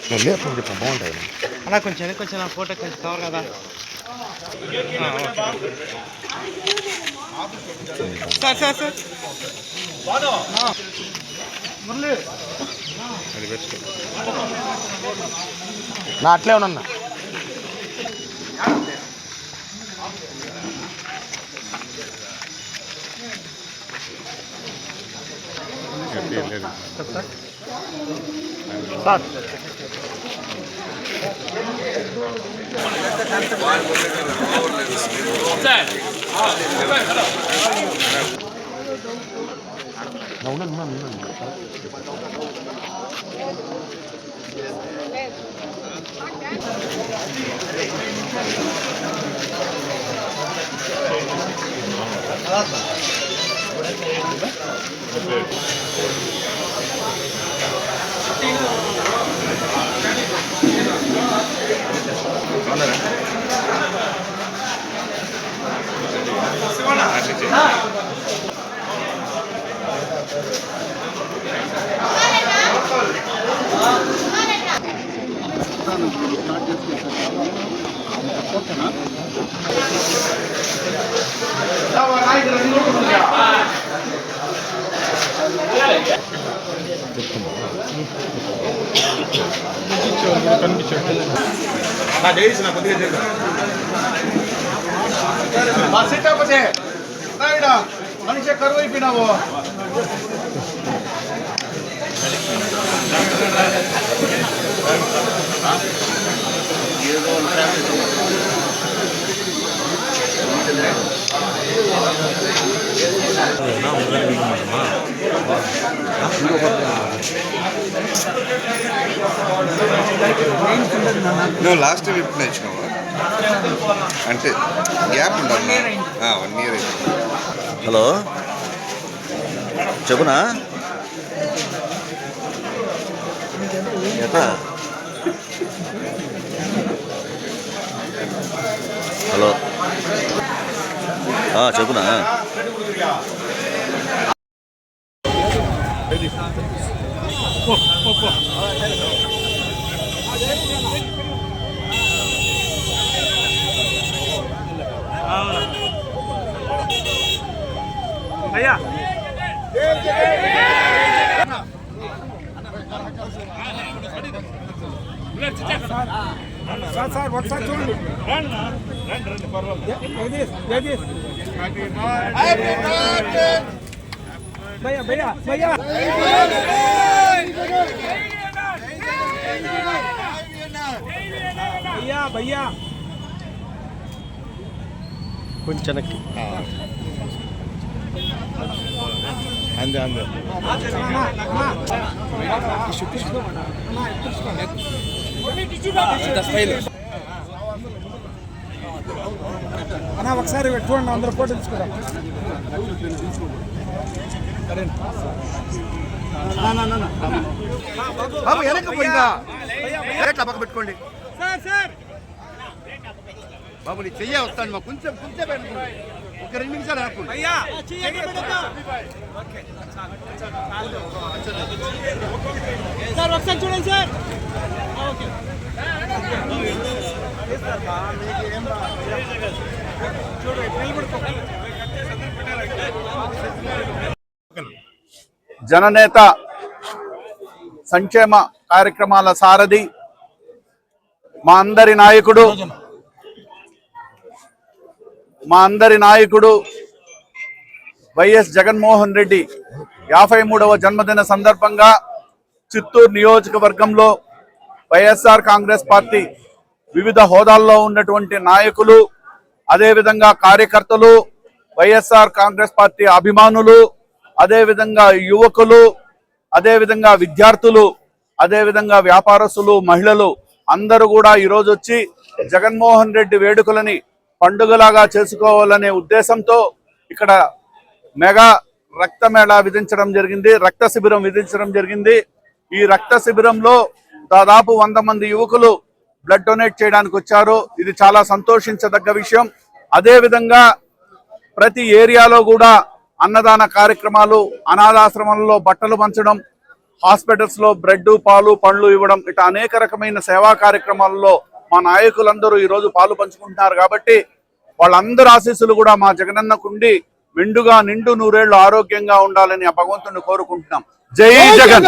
బాగుంటాయి అలా కొంచెం వెనక్కి వచ్చి నా ఫోటో కొంచెం కవర్ కదా. సార్ సార్ సార్ నా అట్లే ఉన్నా. సార్ మనిషి కరువు అయిపోయినావు. నువ్వు లాస్ట్ ట్రిప్ నేర్చుకున్నావా? అంటే గ్యాప్ ఉండదు, 1 year అయితే. హలో చెప్పునా ఎట్లా? హలో చెప్పునా? భయ్యా సార్ సార్ ఒకసారి చూడండి. భయ్యా భయ్యా భయ్యా భయ్యా భయ్యా కొంచెం అందే అందే అన్నా ఒకసారి చూడండి, అందరూ ఫోటో తీసుకురా. బాబు వెనక్కి పోయిందా? ఎట్లా పక్క పెట్టుకోండి బాబు. నీ చెయ్య వస్తాను మా కొంచెం ఒక 2 నిమిషాలు ఆడుకోండి. సార్ ఒకసారి చూడండి సార్. జననేత సంక్షేమ కార్యక్రమాల సారథి మా అందరి నాయకుడు వైఎస్ జగన్మోహన్ రెడ్డి 53వ జన్మదిన సందర్భంగా చిత్తూరు నియోజకవర్గంలో వైఎస్ఆర్ కాంగ్రెస్ పార్టీ వివిధ హోదాల్లో ఉన్నటువంటి నాయకులు, అదేవిధంగా కార్యకర్తలు, వైఎస్ఆర్ కాంగ్రెస్ పార్టీ అభిమానులు, అదేవిధంగా యువకులు, అదేవిధంగా విద్యార్థులు, అదేవిధంగా వ్యాపారస్తులు, మహిళలు అందరూ కూడా ఈరోజు వచ్చి జగన్మోహన్ రెడ్డి వేడుకలని పండుగలాగా చేసుకోవాలనే ఉద్దేశంతో ఇక్కడ మెగా రక్త మేళా విధించడం జరిగింది, రక్త శిబిరం విధించడం జరిగింది. ఈ రక్త శిబిరంలో దాదాపు 100 మంది యువకులు బ్లడ్ డొనేట్ చేయడానికి వచ్చారు. ఇది చాలా సంతోషించదగ్గ విషయం. అదేవిధంగా ప్రతి ఏరియాలో కూడా అన్నదాన కార్యక్రమాలు, అనాథాశ్రమాలలో బట్టలు పంచడం, హాస్పిటల్స్ లో బ్రెడ్, పాలు, పండ్లు ఇవ్వడం, ఇట్లా అనేక రకమైన సేవా కార్యక్రమాల్లో మా నాయకులందరూ ఈ రోజు పాలు పంచుకుంటున్నారు. కాబట్టి వాళ్ళందరి ఆశీస్సులు కూడా మా జగనన్నకుండి మెండుగా నిండు నూరేళ్లు ఆరోగ్యంగా ఉండాలని ఆ భగవంతుని కోరుకుంటున్నాం. జై జగన్.